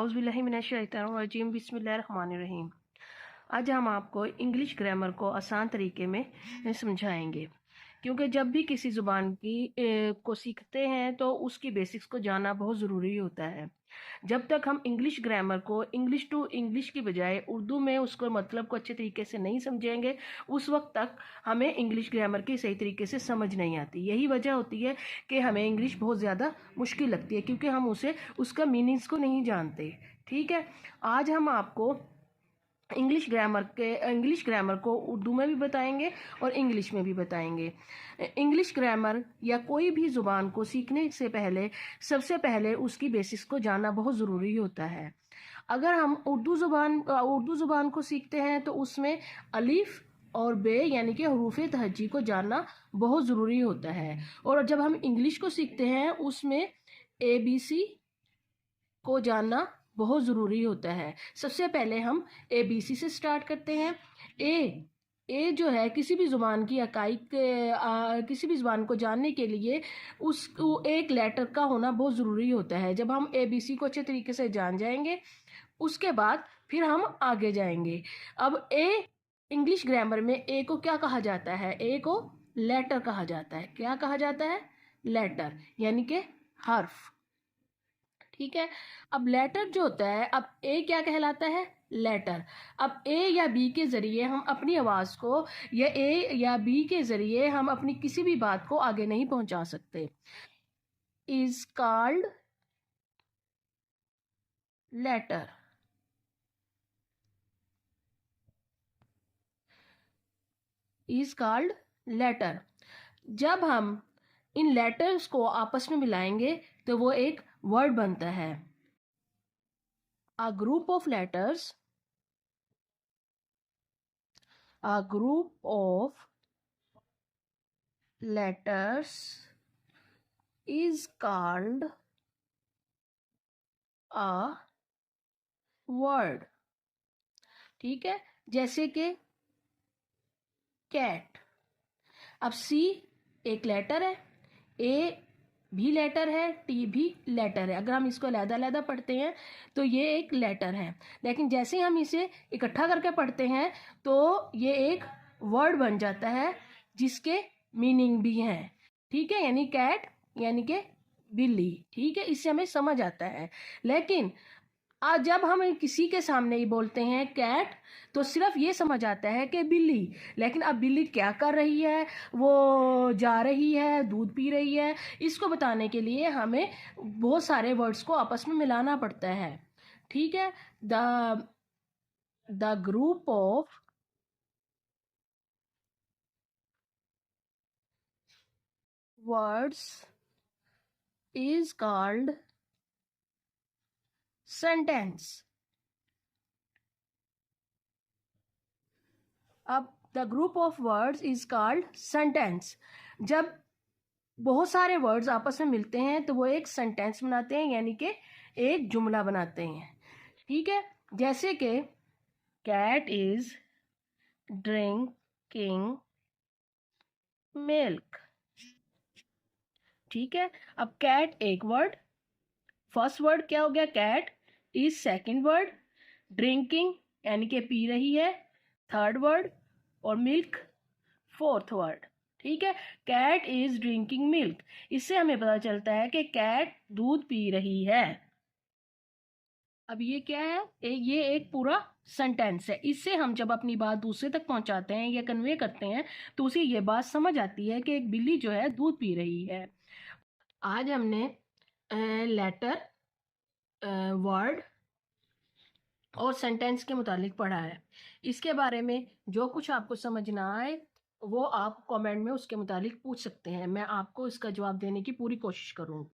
आउज़ुबिल्लाहिमिनश्शैतानिर्रजीम बिस्मिल्लाहिर्रहमानिर्रहीम। आज हम आपको इंग्लिश ग्रामर को आसान तरीके में समझाएंगे, क्योंकि जब भी किसी ज़ुबान को सीखते हैं तो उसकी बेसिक्स को जानना बहुत ज़रूरी होता है। जब तक हम इंग्लिश ग्रामर को इंग्लिश टू इंग्लिश की बजाय उर्दू में उसको मतलब को अच्छे तरीके से नहीं समझेंगे, उस वक्त तक हमें इंग्लिश ग्रामर की सही तरीके से समझ नहीं आती। यही वजह होती है कि हमें इंग्लिश बहुत ज़्यादा मुश्किल लगती है, क्योंकि हम उसका मीनिंग्स को नहीं जानते। ठीक है, आज हम आपको इंग्लिश ग्रामर को उर्दू में भी बताएंगे और इंग्लिश में भी बताएंगे। इंग्लिश ग्रामर या कोई भी ज़ुबान को सीखने से पहले सबसे पहले उसकी बेसिक्स को जानना बहुत ज़रूरी होता है। अगर हम उर्दू ज़ुबान को सीखते हैं तो उसमें अलिफ और बे यानी कि हरूफ़े तहज्जी को जानना बहुत ज़रूरी होता है। और जब हम इंग्लिश को सीखते हैं उसमें ABC को जानना बहुत ज़रूरी होता है। सबसे पहले हम ABC से स्टार्ट करते हैं। ए जो है किसी भी ज़ुबान की किसी भी ज़ुबान को जानने के लिए उसको एक लेटर का होना बहुत ज़रूरी होता है। जब हम ABC को अच्छे तरीके से जान जाएंगे उसके बाद फिर हम आगे जाएंगे। अब इंग्लिश ग्रामर में ए को क्या कहा जाता है? ए को लेटर कहा जाता है। क्या कहा जाता है? लेटर यानी कि हर्फ। ठीक है, अब लेटर जो होता है, अब ए क्या कहलाता है? लेटर। अब ए या बी के ज़रिए हम अपनी आवाज़ को या ए या बी के ज़रिए हम अपनी किसी भी बात को आगे नहीं पहुंचा सकते। Is called letter. Is called letter. जब हम इन लेटर्स को आपस में मिलाएंगे तो वो एक वर्ड बनता है। A group of letters is called a word। ठीक है, जैसे कि कैट। अब सी एक लेटर है, ए भी लेटर है, टी भी लेटर है। अगर हम इसको अलग-अलग पढ़ते हैं तो ये एक लेटर है, लेकिन जैसे हम इसे इकट्ठा करके पढ़ते हैं तो ये एक वर्ड बन जाता है जिसके मीनिंग भी हैं। ठीक है, यानी कैट यानी कि बिल्ली। ठीक है, इससे हमें समझ आता है। लेकिन आज जब हम किसी के सामने ही बोलते हैं कैट तो सिर्फ ये समझ आता है कि बिल्ली, लेकिन अब बिल्ली क्या कर रही है? वो जा रही है, दूध पी रही है। इसको बताने के लिए हमें बहुत सारे वर्ड्स को आपस में मिलाना पड़ता है। ठीक है, the group of words is called sentence. अब the group of words is called sentence. जब बहुत सारे वर्ड्स आपस में मिलते हैं तो वो एक सेंटेंस बनाते हैं, यानी कि एक जुमला बनाते हैं। ठीक है, जैसे कि कैट इज ड्रिंकिंग मिल्क। ठीक है, अब कैट एक वर्ड, फर्स्ट वर्ड क्या हो गया? Cat is second word, drinking यानी कि पी रही है थर्ड वर्ड, और मिल्क फोर्थ वर्ड। ठीक है, कैट इज ड्रिंकिंग मिल्क। इससे हमें पता चलता है कि कैट दूध पी रही है। अब ये क्या है? ये एक पूरा सेंटेंस है। इससे हम जब अपनी बात दूसरे तक पहुंचाते हैं या कन्वे करते हैं तो उसे ये बात समझ आती है कि एक बिल्ली जो है दूध पी रही है। आज हमने लेटर, वर्ड और सेंटेंस के मुतालिक पढ़ा है। इसके बारे में जो कुछ आपको समझ ना आए वो आप कमेंट में उसके मुतालिक पूछ सकते हैं। मैं आपको इसका जवाब देने की पूरी कोशिश करूँगी।